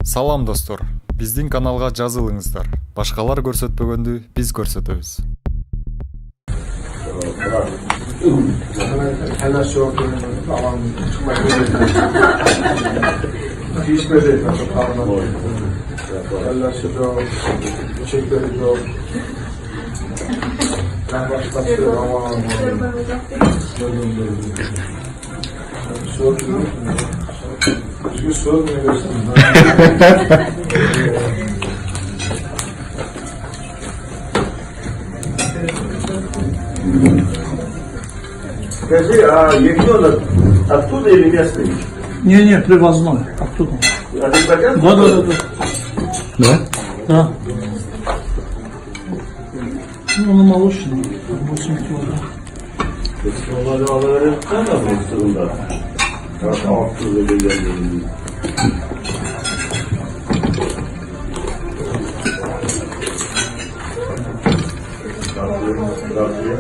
Салам достор, биздин каналга жазылыңыздар. Башкалар көрсөтпөгөндү биз көрсөтөбүз. Скажи, а ягненок оттуда или местный? Не, привозной. Оттуда. Азербайджан? Да. Да? Да. Ну, он молочный. 8 килограмм. Onları alıverirsen de bu sırında. Altı ve belirli. Tatlıya.